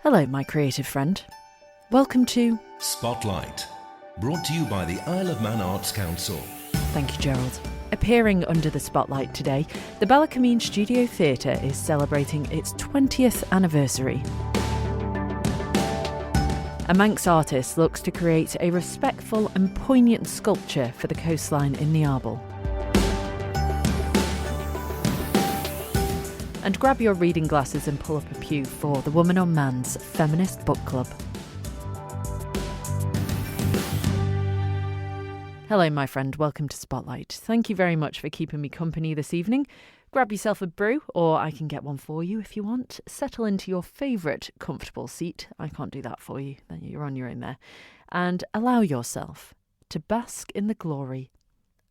Hello, my creative friend. Welcome to Spotlight, brought to you by the Isle of Man Arts Council. Thank you, Gerald. Appearing under the spotlight today, the Ballakermeen Studio Theatre is celebrating its 20th anniversary. A Manx artist looks to create a respectful and poignant sculpture for the coastline in the Arbel. And grab your reading glasses and pull up a pew for the Woman on Man's Feminist Book Club. Hello, my friend. Welcome to Spotlight. Thank you very much for keeping me company this evening. Grab yourself a brew, or I can get one for you if you want. Settle into your favourite comfortable seat. I can't do that for you. Then you're on your own there. And allow yourself to bask in the glory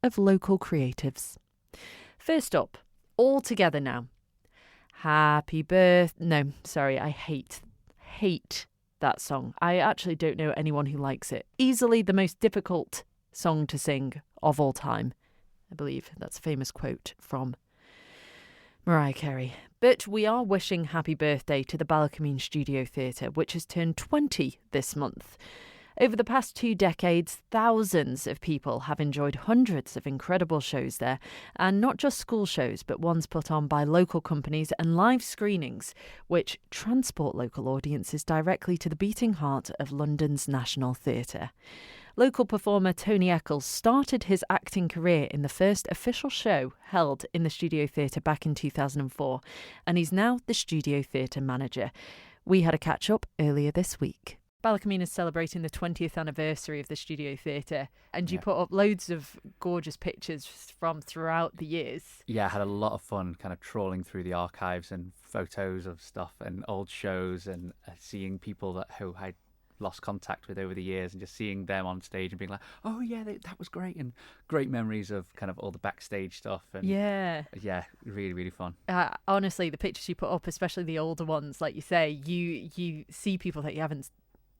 of local creatives. First up, all together now. Happy birthday. No, sorry, I hate that song. I actually don't know anyone who likes it. Easily the most difficult song to sing of all time. I believe that's a famous quote from Mariah Carey. But we are wishing happy birthday to the Ballakermeen Studio Theatre, which has turned 20 this month. Over the past 2 decades, thousands of people have enjoyed hundreds of incredible shows there, and not just school shows, but ones put on by local companies and live screenings, which transport local audiences directly to the beating heart of London's National Theatre. Local performer Tony Eccles started his acting career in the first official show held in the Studio Theatre back in 2004, and he's now the Studio Theatre manager. We had a catch-up earlier this week. Ballakermeen is celebrating the 20th anniversary of the Studio Theatre, and you put up loads of gorgeous pictures from throughout the years. Yeah, I had a lot of fun kind of trawling through the archives and photos of stuff and old shows and seeing people who I'd lost contact with over the years and just seeing them on stage and being like, oh yeah, that was great, and great memories of kind of all the backstage stuff. And yeah, really, really fun. Honestly, the pictures you put up, especially the older ones, like you say, you see people that you haven't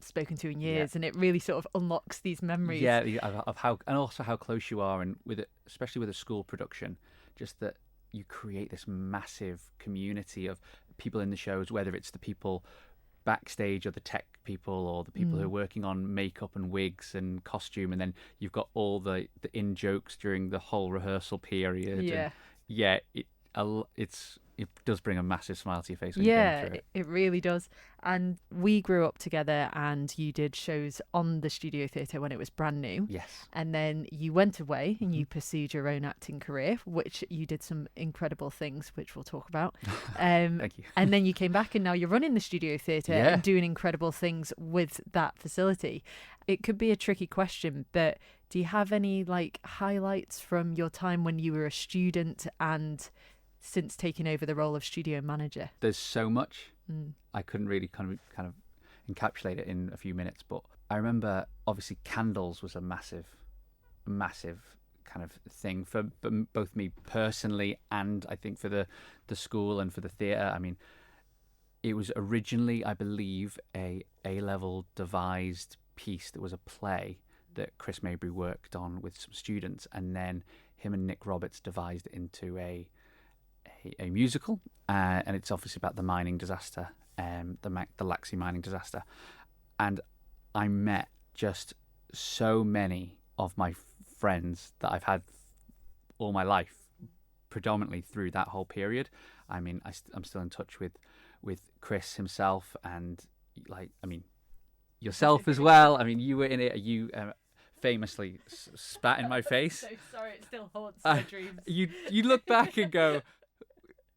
spoken to in years, and it really sort of unlocks these memories. Yeah, of how, and also how close you are, and with it, especially with a school production, just that you create this massive community of people in the shows, whether it's the people backstage or the tech people or the people who are working on makeup and wigs and costume, and then you've got all the in jokes during the whole rehearsal period. It does bring a massive smile to your face when you're going through it. It really does. And we grew up together, and you did shows on the Studio Theatre when it was brand new. Yes. And then you went away and you pursued your own acting career, which you did some incredible things, which we'll talk about. Thank you. And then you came back, and now you're running the Studio Theatre and doing incredible things with that facility. It could be a tricky question, but do you have any highlights from your time when you were a student and since taking over the role of studio manager? There's so much. I couldn't really kind of encapsulate it in a few minutes, but I remember obviously Candles was a massive kind of thing for both me personally and I think for the school and for the theatre. I mean, it was originally, I believe, a A-level devised piece that was a play that Chris Mabry worked on with some students, and then him and Nick Roberts devised it into a musical, and it's obviously about the mining disaster, the Laxey mining disaster. And I met just so many of my friends that I've had all my life, predominantly through that whole period. I mean, I'm still in touch with Chris himself, and yourself as well. I mean, you were in it. You famously spat in my face. I'm so sorry, it still haunts my dreams. You look back and go,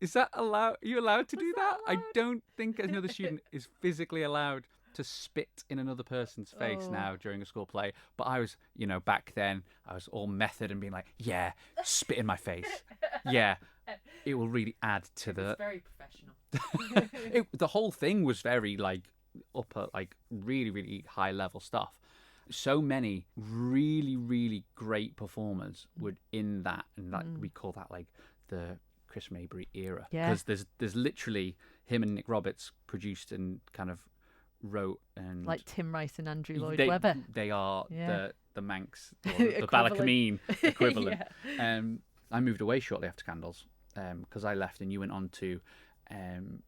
is that allowed? Are you allowed to do that? I don't think another student is physically allowed to spit in another person's face now during a school play. But I was, back then, I was all method and being like, yeah, spit in my face. Yeah, it will really add to It's very professional. The whole thing was very upper, really, really high level stuff. So many really, really great performers were in that, and we call that the Chris Mabry era, because there's literally him and Nick Roberts produced and kind of wrote, and Tim Rice and Andrew Lloyd Webber. They are the Manx, or the Ballakermeen equivalent. I moved away shortly after Candles because I left and you went on to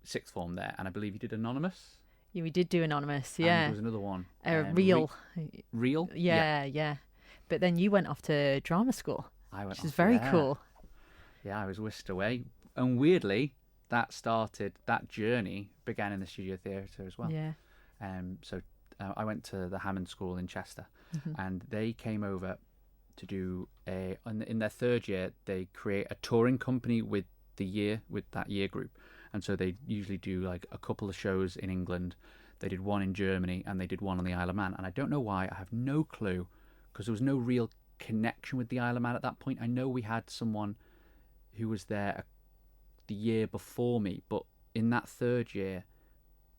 sixth form there, and I believe you did Anonymous. Yeah, we did do Anonymous. And Yeah. there was another one. Real. Real? Yeah. But then you went off to drama school, which is very cool. Yeah, I was whisked away. And weirdly, that journey began in the Studio Theatre as well. Yeah. So I went to the Hammond School in Chester, and they came over to do in their third year, they create a touring company with that year group. And so they usually do like a couple of shows in England. They did one in Germany and they did one on the Isle of Man. And I don't know why, I have no clue, because there was no real connection with the Isle of Man at that point. I know we had someone who was there the year before me, but in that third year,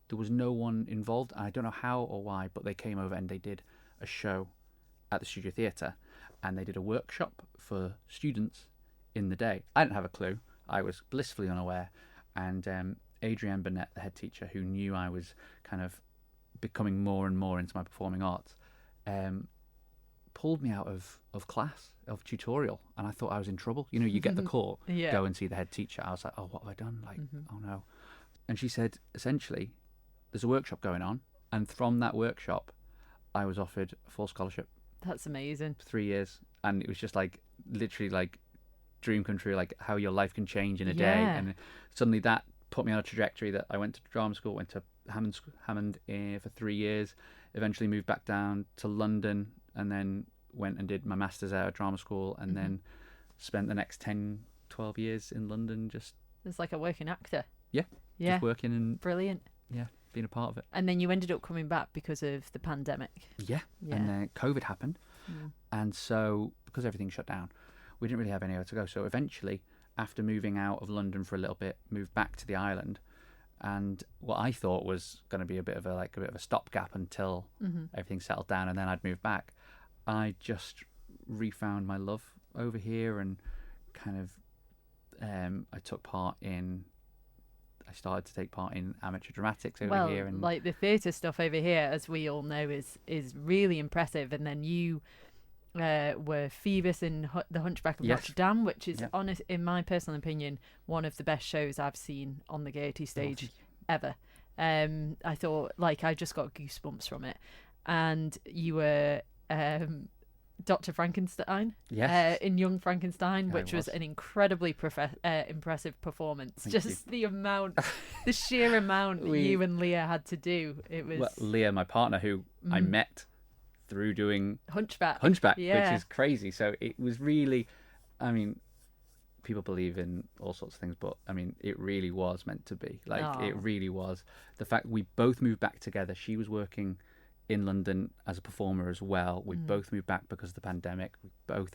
there was no one involved. And I don't know how or why, but they came over and they did a show at the Studio Theatre, and they did a workshop for students in the day. I didn't have a clue. I was blissfully unaware. And Adrienne Burnett, the head teacher, who knew I was kind of becoming more and more into my performing arts, pulled me out of class, of tutorial, and I thought I was in trouble. You know, you get the call, go and see the head teacher. I was like, oh, what have I done? Like, oh no. And she said, essentially, there's a workshop going on, and from that workshop, I was offered a full scholarship. That's amazing. For 3 years, and it was just like, literally like, dream come true, like how your life can change in a day. And suddenly that put me on a trajectory that I went to drama school, went to Hammond for 3 years, eventually moved back down to London, and then went and did my master's out of drama school, and then spent the next 10-12 years in London just it's like a working actor. Just working and brilliant. Being a part of it. And then you ended up coming back because of the pandemic. And then COVID happened, and so because everything shut down, we didn't really have anywhere to go. So eventually, after moving out of London for a little bit, moved back to the island, and what I thought was going to be a bit of a stopgap until everything settled down, and then I'd move back. I just refound my love over here, and kind of I started to take part in amateur dramatics over here. And like the theatre stuff over here, as we all know, is really impressive. And then you were Phoebus in The Hunchback of Notre Dame, which is, honest, in my personal opinion, one of the best shows I've seen on the Gaiety stage ever. I thought, like, I just got goosebumps from it. And you were Dr. Frankenstein in Young Frankenstein, which was an incredibly impressive performance. The sheer amount you and Leah had to do. It was Leah, my partner, who I met through doing Hunchback, which is crazy. So it was really, I mean, people believe in all sorts of things, but I mean, it really was meant to be. Like, it really was. The fact we both moved back together. She was working in London as a performer as well. We both moved back because of the pandemic. We both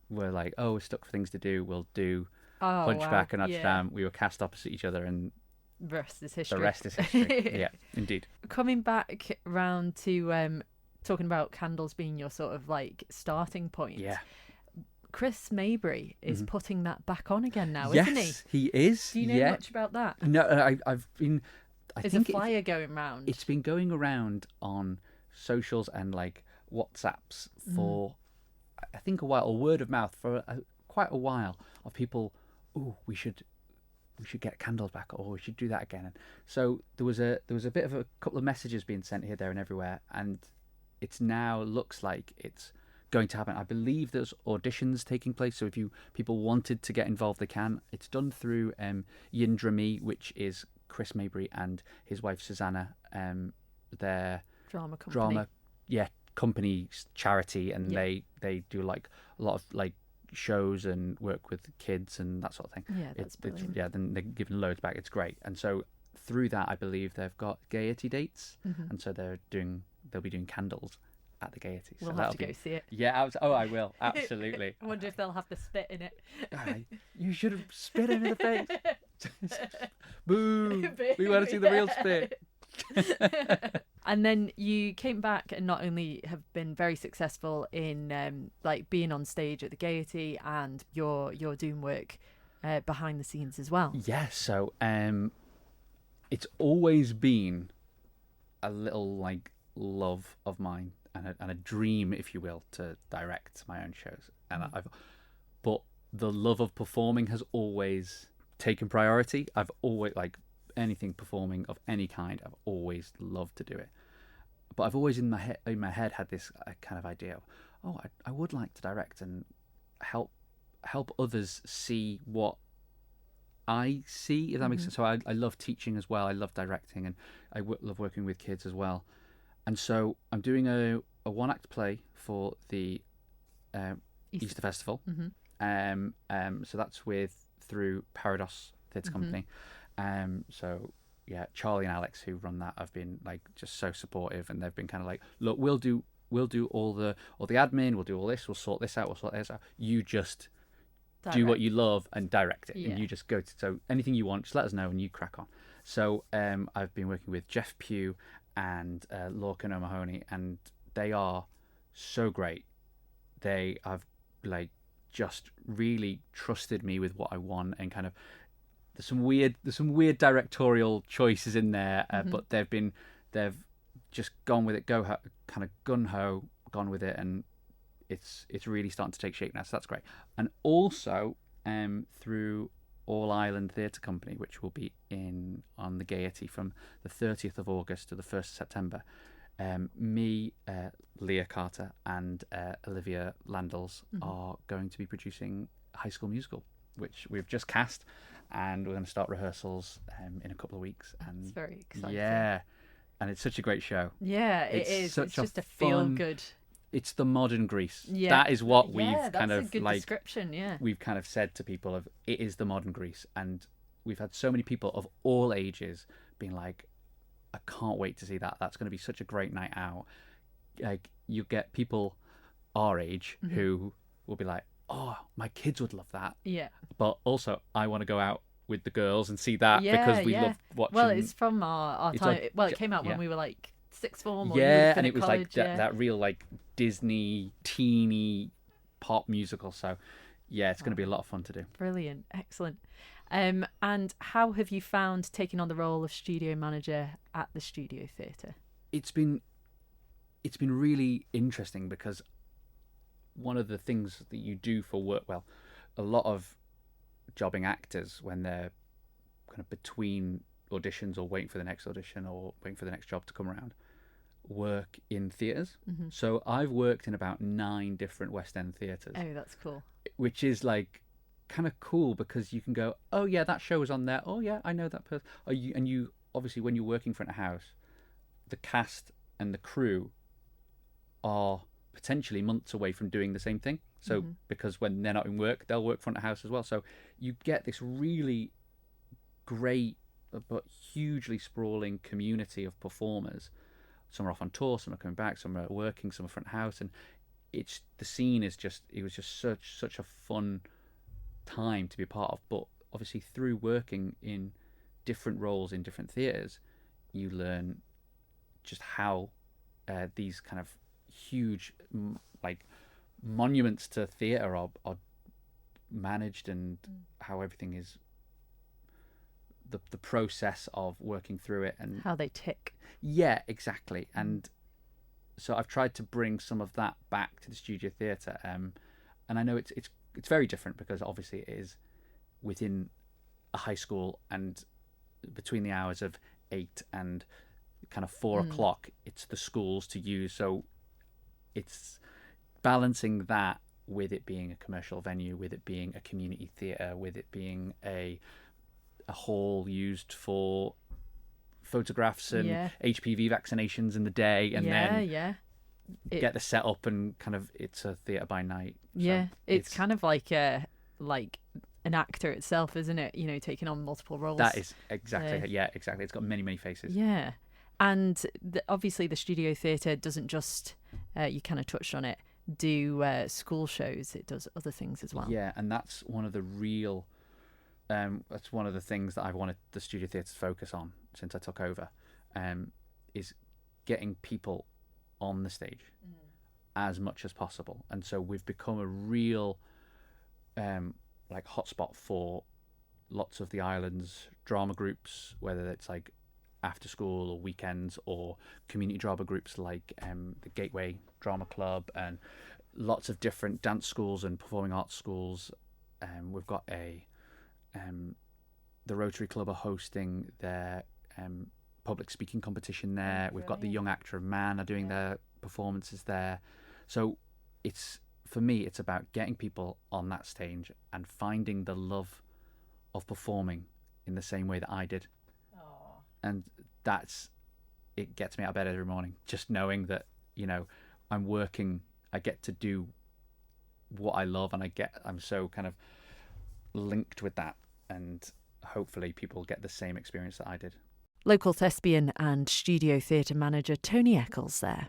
were like, oh, we're stuck for things to do. We'll do Hunchback and Notre Dame. We were cast opposite each other, and the rest is history. Yeah, indeed. Coming back round to talking about candles being your sort of like starting point. Yeah. Chris Mabry is putting that back on again now, isn't he? Yes, he is. Do you know much about that? No, I've been... There's a flyer going round. It's been going around on socials and like WhatsApps for, I think, a while, or word of mouth for quite a while, of people, we should get candles back, or we should do that again. And so there was a bit of a couple of messages being sent here, there, and everywhere, and it's now looks like it's going to happen. I believe there's auditions taking place, so if people wanted to get involved, they can. It's done through Yindrami, which is Chris Mabry and his wife Susanna, their drama company. Company charity, and they do like a lot of like shows and work with kids and that sort of thing. That's brilliant. Then they're giving loads back. It's great. And so through that, I believe they've got Gaiety dates, and so they'll be doing candles at the Gaiety. We'll have to go see it. Yeah, I will, absolutely. I wonder if they'll have the spit in it. You should have spit him in the face. Boo! We want to see the real spit. And then you came back and not only have been very successful in like being on stage at the Gaiety, and you're doing work behind the scenes as well. Yes, so it's always been a little like love of mine and a dream, if you will, to direct my own shows. And but the love of performing has always taken priority. I've always, like, anything performing of any kind. I've always loved to do it, but I've always in my head had this kind of idea of, I would like to direct and help others see what I see, if that makes sense. So I love teaching as well. I love directing, and I love working with kids as well. And so I'm doing a one-act play for the Easter Festival. So that's through Parados Theatre Company. So yeah, Charlie and Alex, who run that, have been like just so supportive, and they've been kind of like, look, we'll do all the admin, we'll do all this, we'll sort this out, you just do what you love and direct it, and you just go to, so anything you want, just let us know and you crack on. So I've been working with Jeff Pugh and Lorcan O'Mahony, and they are so great. They have like just really trusted me with what I want, and kind of there's some weird directorial choices in there, but they've just gone with it, kind of gun ho, gone with it, and it's really starting to take shape now. So that's great. And also through All Ireland Theatre Company, which will be on the Gaiety from the 30th of August to the 1st of September. Me, Leah Carter, and Olivia Landels are going to be producing High School Musical, which we've just cast, and we're going to start rehearsals in a couple of weeks. And it's very exciting. Yeah, and it's such a great show. Yeah, it is. It's just a feel good. It's the modern Grease. Yeah. That is what we've kind of that's a good description. Yeah, we've kind of said to people of it is the modern Grease, and we've had so many people of all ages being like, I can't wait to see that. That's going to be such a great night out. Like, you get people our age who will be like, oh, my kids would love that. Yeah. But also, I want to go out with the girls and see that because we love watching. Well, it's from our time. Like, well, it came out when we were like sixth form. Or and it was college, like that real like Disney teeny pop musical. So yeah, it's going to be a lot of fun to do. Brilliant. Excellent. And how have you found taking on the role of studio manager at the Studio Theatre? It's been really interesting, because one of the things that you do for work, well, a lot of jobbing actors, when they're kind of between auditions or waiting for the next audition or waiting for the next job to come around, work in theatres. So I've worked in about 9 different West End theatres. Oh, that's cool. Which is like kind of cool, because you can go, oh yeah, that show was on there. Oh yeah, I know that person. And you obviously, when you're working for a house, the cast and the crew are potentially months away from doing the same thing. So because when they're not in work, they'll work front of house as well. So you get this really great but hugely sprawling community of performers. Some are off on tour, some are coming back, some are working, some are front of house, and the scene is just, it was just such a fun time to be a part of. But obviously, through working in different roles in different theatres, you learn just how these kind of huge like monuments to theatre are managed, and how everything is, the process of working through it, and how they tick. Yeah, exactly. And so I've tried to bring some of that back to the Studio Theatre, and I know it's very different, because obviously it is within a high school, and between the hours of 8 and kind of 4 o'clock, it's the schools to use. So it's balancing that with it being a commercial venue, with it being a community theatre, with it being a hall used for photographs and HPV vaccinations in the day, and then get the set up, and kind of it's a theatre by night. Yeah, so it's kind of like an actor itself, isn't it? You know, taking on multiple roles. That is exactly exactly. It's got many faces. Yeah, and obviously the Studio Theatre doesn't just you kind of touched on it, do school shows. It does other things as well. Yeah, and that's one of the real. That's one of the things that I've wanted the Studio Theatre to focus on since I took over, is getting people on the stage as much as possible. And so we've become a real like hotspot for lots of the island's drama groups, whether it's like after school or weekends, or community drama groups like the Gateway Drama Club, and lots of different dance schools and performing arts schools. We've got the the Rotary Club are hosting their public speaking competition there. We've got the Young Actor of Man are doing their performances there. So for me, it's about getting people on that stage and finding the love of performing in the same way that I did. Aww. And it gets me out of bed every morning, just knowing that, I'm working, I get to do what I love, and I'm so kind of linked with that, and hopefully people get the same experience that I did. Local thespian and studio theatre manager Tony Eccles there.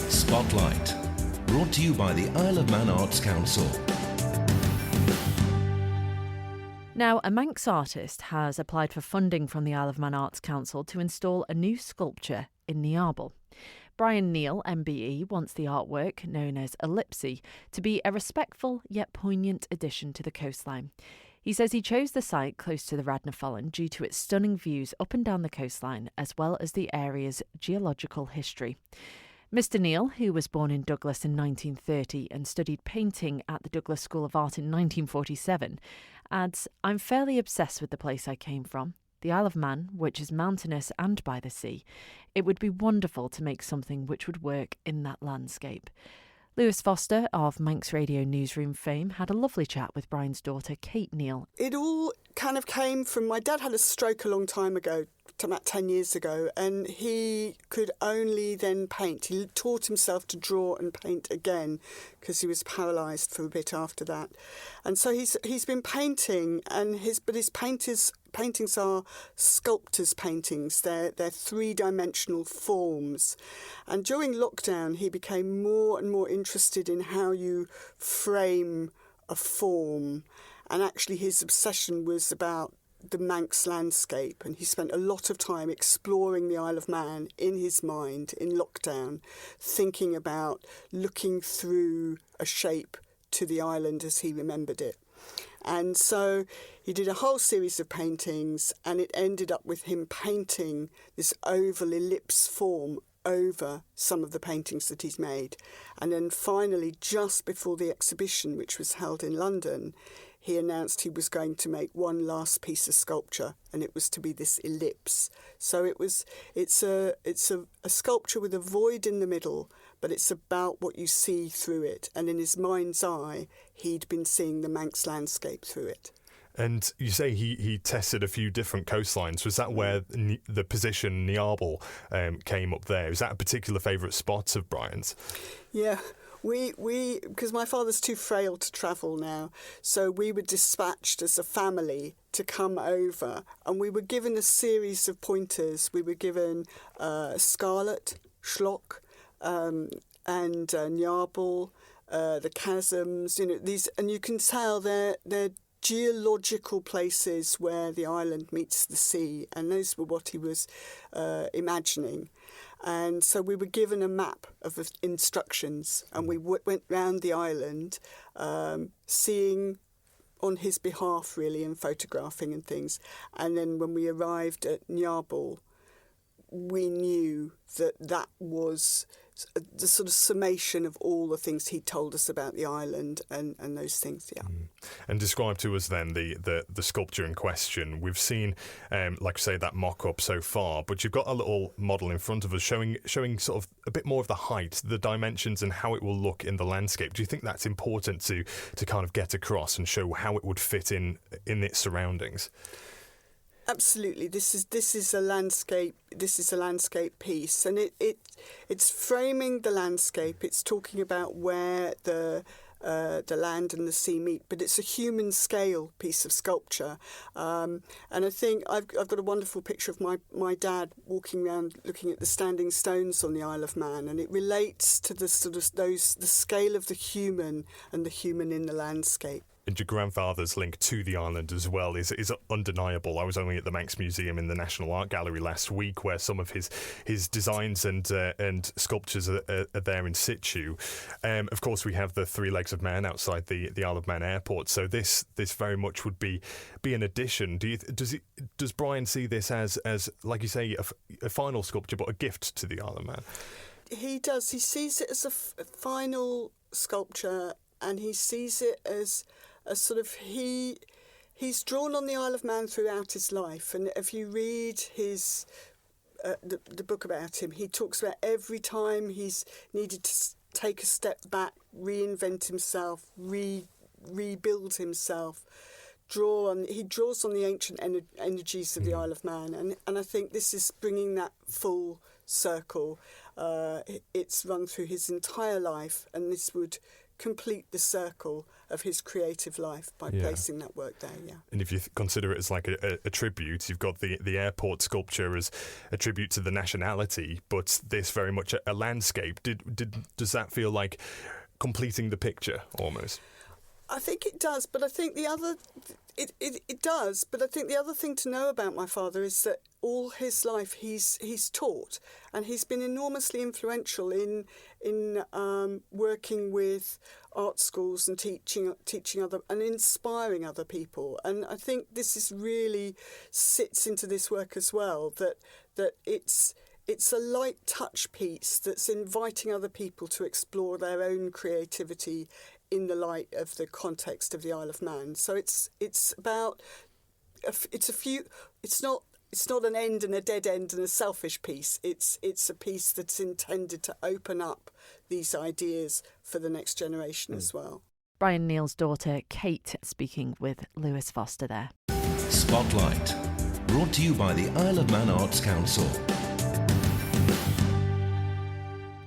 Spotlight, brought to you by the Isle of Man Arts Council. Now, a Manx artist has applied for funding from the Isle of Man Arts Council to install a new sculpture in Niarble. Bryan Kneale MBE wants the artwork, known as Ellipsy, to be a respectful yet poignant addition to the coastline. He says he chose the site close to the Radnafallen due to its stunning views up and down the coastline, as well as the area's geological history. Mr. Kneale, who was born in Douglas in 1930 and studied painting at the Douglas School of Art in 1947, adds, "I'm fairly obsessed with the place I came from, the Isle of Man, which is mountainous and by the sea. It would be wonderful to make something which would work in that landscape." Lewis Foster of Manx Radio Newsroom fame had a lovely chat with Brian's daughter, Kate Kneale. It all kind of came from, my dad had a stroke a long time ago, about 10 years ago, and he could only then paint. He taught himself to draw and paint again because he was paralysed for a bit after that. And so he's been painting, and his paintings are sculptors' paintings. They're three-dimensional forms. And during lockdown, he became more and more interested in how you frame a form. And actually his obsession was about the Manx landscape, and he spent a lot of time exploring the Isle of Man in his mind in lockdown, thinking about looking through a shape to the island as he remembered it. And so he did a whole series of paintings, and it ended up with him painting this oval ellipse form over some of the paintings that he's made. And then finally, just before the exhibition, which was held in London, he announced he was going to make one last piece of sculpture, and it was to be this ellipse. So it's a sculpture with a void in the middle, but it's about what you see through it. And in his mind's eye, he'd been seeing the Manx landscape through it. And you say he tested a few different coastlines. Was that where the position Niarble came up there? Is that a particular favourite spot of Brian's? Yeah. We because my father's too frail to travel now, so we were dispatched as a family to come over, and we were given a series of pointers. We were given Scarlet, Schlock, and Niarble, the chasms. These, and you can tell they're geological places where the island meets the sea, and those were what he was imagining. And so we were given a map of instructions, and we went round the island, seeing on his behalf, really, and photographing and things. And then when we arrived at Niarble, we knew that was the sort of summation of all the things he told us about the island and those things, yeah. And describe to us then the sculpture in question. We've seen, like I say, that mock-up so far, but you've got a little model in front of us showing sort of a bit more of the height, the dimensions, and how it will look in the landscape. Do you think that's important to kind of get across and show how it would fit in its surroundings? Absolutely, this is a landscape. This is a landscape piece, and it's framing the landscape. It's talking about where the land and the sea meet, but it's a human scale piece of sculpture. And I think I've got a wonderful picture of my dad walking around looking at the standing stones on the Isle of Man, and it relates to the sort of the scale of the human and the human in the landscape. And your grandfather's link to the island as well is undeniable. I was only at the Manx Museum in the National Art Gallery last week, where some of his designs and sculptures are there in situ. Of course, we have the Three Legs of Man outside the Isle of Man airport. So this very much would be an addition. Does Brian see this as like you say, a final sculpture, but a gift to the Isle of Man? He does. He sees it as a final sculpture, and he sees it as a sort of he he's drawn on the Isle of Man throughout his life, and if you read his the book about him, he talks about every time he's needed to take a step back, reinvent himself, rebuild himself. He draws on the ancient energies of the Isle of Man, and I think this is bringing that full circle. It's run through his entire life, and this would complete the circle of his creative life by placing that work there. Yeah. And if you consider it as like a tribute, you've got the airport sculpture as a tribute to the nationality, but this very much a landscape. Does that feel like completing the picture almost? I think it does, but I think the other thing to know about my father is that all his life he's taught, and he's been enormously influential in working with art schools and teaching other and inspiring other people. And I think this is really sits into this work as well, that it's a light touch piece that's inviting other people to explore their own creativity in the light of the context of the Isle of Man. So it's about it's not an end and a dead end and a selfish piece. It's a piece that's intended to open up these ideas for the next generation as well. Bryan Kneale's daughter Kate speaking with Lewis Foster there. Spotlight, brought to you by the Isle of Man Arts Council.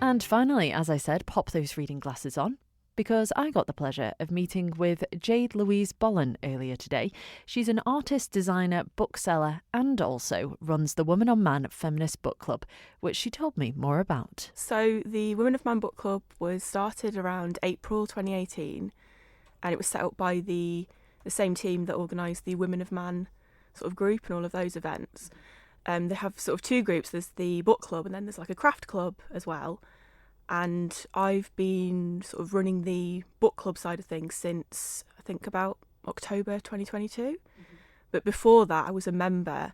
And finally, as I said, pop those reading glasses on, because I got the pleasure of meeting with Jade Boylan earlier today. She's an artist, designer, bookseller, and also runs the Woman on Man Feminist Book Club, which she told me more about. So the Women of Man Book Club was started around April 2018, and it was set up by the same team that organised the Women of Man sort of group and all of those events. They have sort of two groups. There's the book club, and then there's like a craft club as well. And I've been sort of running the book club side of things since I think about October 2022. Mm-hmm. But before that, I was a member.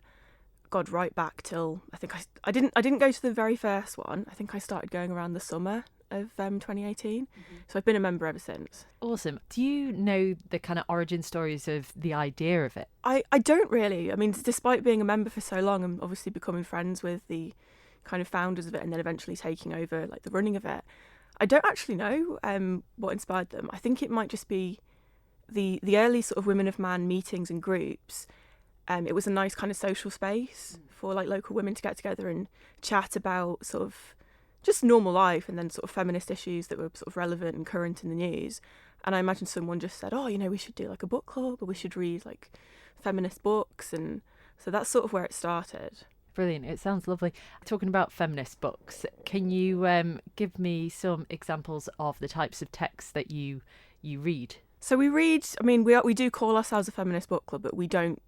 God, right back till I think I didn't go to the very first one. I think I started going around the summer of 2018. Mm-hmm. So I've been a member ever since. Awesome. Do you know the kind of origin stories of the idea of it? I don't really. I mean, despite being a member for so long and obviously becoming friends with the kind of founders of it and then eventually taking over like the running of it, I don't actually know what inspired them. I think it might just be the early sort of Women of Man meetings and groups. It was a nice kind of social space for like local women to get together and chat about sort of just normal life and then sort of feminist issues that were sort of relevant and current in the news. And I imagine someone just said, we should do like a book club, or we should read like feminist books. And so that's sort of where it started. Brilliant. It sounds lovely. Talking about feminist books, can you give me some examples of the types of texts that you read? So we read, I mean, we do call ourselves a feminist book club, but we don't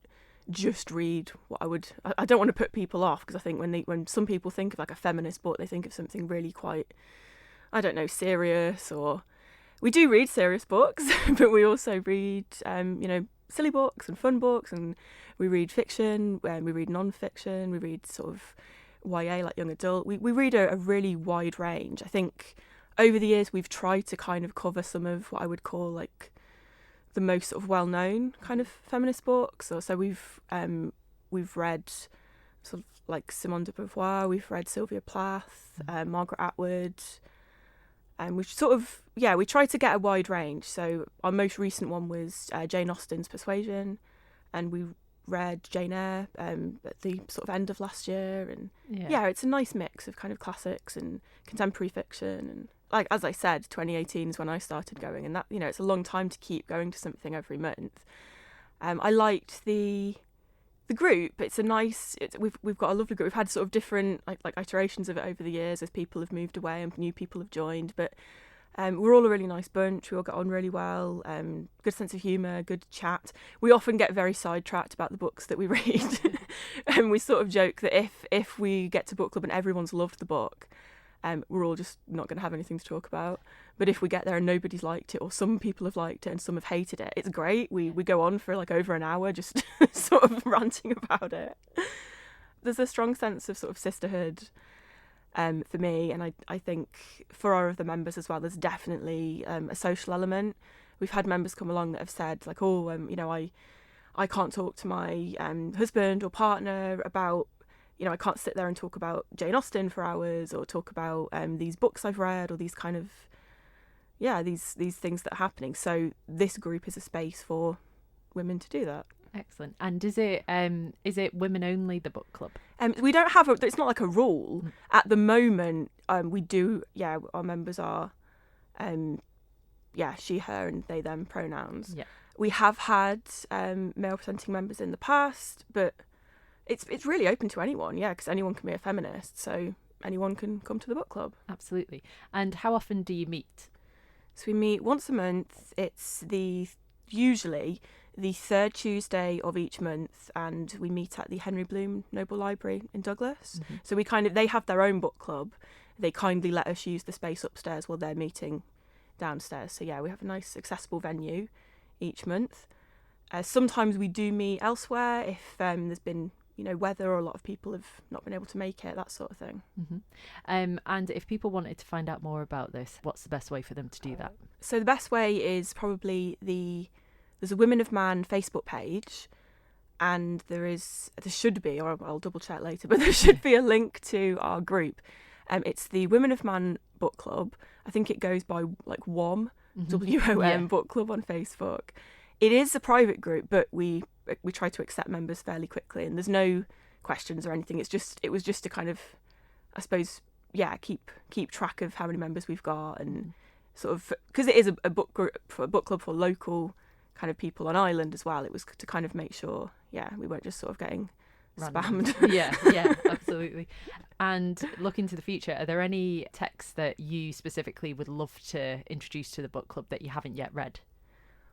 just read what I don't want to put people off, because I think when some people think of like a feminist book, they think of something really quite, I don't know, serious. Or we do read serious books, but we also read, silly books and fun books, and we read fiction, and we read non-fiction, we read sort of YA, like young adult. We read a really wide range. I think over the years we've tried to kind of cover some of what I would call like the most sort of well-known kind of feminist books. So we've read sort of like Simone de Beauvoir, we've read Sylvia Plath, Margaret Atwood, and we sort of, we tried to get a wide range. So our most recent one was Jane Austen's Persuasion, and we read Jane Eyre at the sort of end of last year. And it's a nice mix of kind of classics and contemporary fiction. And like, as I said, 2018 is when I started going, and that, it's a long time to keep going to something every month. I liked the group. It's a nice, we've got a lovely group. We've had sort of different like iterations of it over the years as people have moved away and new people have joined, but we're all a really nice bunch. We all get on really well. Good sense of humour, good chat. We often get very sidetracked about the books that we read, and we sort of joke that if we get to book club and everyone's loved the book, we're all just not going to have anything to talk about. But if we get there and nobody's liked it, or some people have liked it and some have hated it, it's great. We go on for like over an hour just sort of ranting about it. There's a strong sense of sort of sisterhood for me, and I think for our other members as well, there's definitely a social element. We've had members come along that have said like, I can't talk to my husband or partner about, I can't sit there and talk about Jane Austen for hours, or talk about these books I've read, or these kind of, these things that are happening. So this group is a space for women to do that. Excellent. And is it women only, the book club? We don't have it's not like a rule. At the moment, we do, our members are, she, her, and they, them pronouns. Yeah. We have had male presenting members in the past, but it's really open to anyone, because anyone can be a feminist, so anyone can come to the book club. Absolutely. And how often do you meet? So we meet once a month. It's usually the third Tuesday of each month, and we meet at the Henry Bloom Noble Library in Douglas. Mm-hmm. So they have their own book club. They kindly let us use the space upstairs while they're meeting downstairs. So we have a nice accessible venue each month. Sometimes we do meet elsewhere if there's been weather, or a lot of people have not been able to make it, that sort of thing. Mm-hmm. And if people wanted to find out more about this, what's the best way for them to do that? So the best way is probably there's a Women of Man Facebook page, and there should be, or I'll double check later, but there should be a link to our group. It's the Women of Man Book Club. I think it goes by like WOM, WOM Book Club on Facebook. It is a private group, but we try to accept members fairly quickly, and there's no questions or anything. It was just to kind of, I suppose, keep track of how many members we've got, and sort of, because it is a book club for local kind of people on island as well. It was to kind of make sure, we weren't just sort of getting spammed. Yeah, absolutely. And looking to the future, are there any texts that you specifically would love to introduce to the book club that you haven't yet read?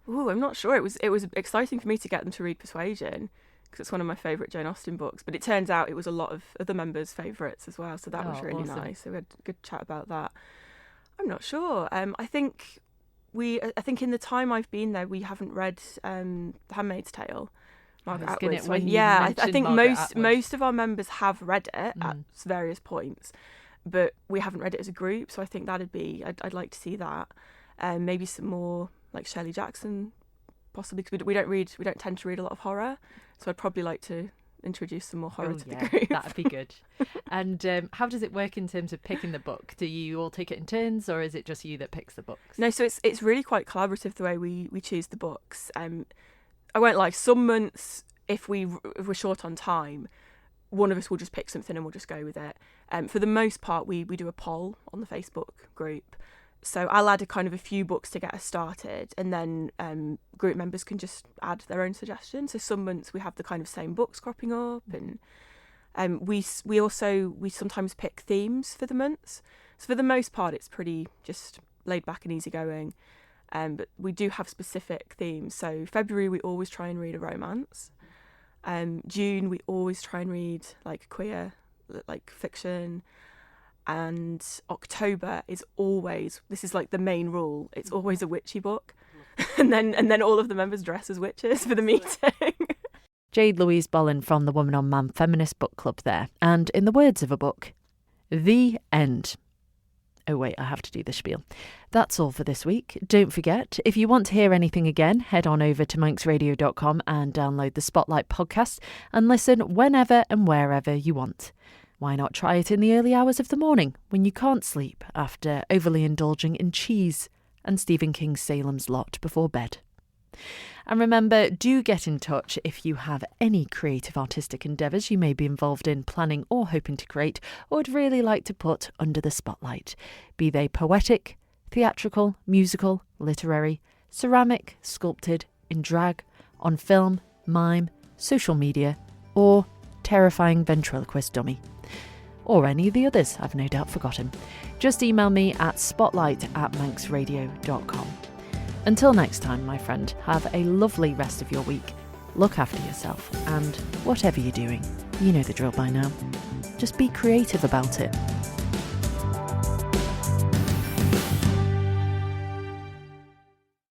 Oh, I'm not sure. It was exciting for me to get them to read Persuasion, because it's one of my favourite Jane Austen books. But it turns out it was a lot of other members' favourites as well, so that was really awesome. Nice. So we had a good chat about that. I'm not sure. I think in the time I've been there, we haven't read The Handmaid's Tale. Margaret Atwood. I think most of our members have read it at various points, but we haven't read it as a group. So I think I'd like to see that. Maybe some more like Shirley Jackson, possibly, because we don't tend to read a lot of horror. So I'd probably like to introduce some more horror to the group. That'd be good. And how does it work in terms of picking the book? Do you all take it in turns, or is it just you that picks the books? No, so it's really quite collaborative the way we choose the books. I won't lie, some months, if we're short on time, one of us will just pick something and we'll just go with it. For the most part, we do a poll on the Facebook group. So I'll add a few books to get us started, and then group members can just add their own suggestions. So some months we have the kind of same books cropping up, and we sometimes pick themes for the months. So for the most part, it's pretty just laid back and easygoing. But we do have specific themes. So February we always try and read a romance. June we always try and read like queer, like fiction. And October is always, this is like the main rule, it's always a witchy book. and then all of the members dress as witches for the meeting. Jade Louise Boylan from the Woman on Man Feminist Book Club there. And in the words of a book, the end. Oh wait, I have to do the spiel. That's all for this week. Don't forget, if you want to hear anything again, head on over to manxradio.com and download the Spotlight podcast and listen whenever and wherever you want. Why not try it in the early hours of the morning when you can't sleep after overly indulging in cheese and Stephen King's Salem's Lot before bed? And remember, do get in touch if you have any creative artistic endeavours you may be involved in, planning or hoping to create, or would really like to put under the spotlight. Be they poetic, theatrical, musical, literary, ceramic, sculpted, in drag, on film, mime, social media, or terrifying ventriloquist dummy. Or any of the others I've no doubt forgotten. Just email me at spotlight@manxradio.com. Until next time, my friend, have a lovely rest of your week. Look after yourself, and whatever you're doing, you know the drill by now. Just be creative about it.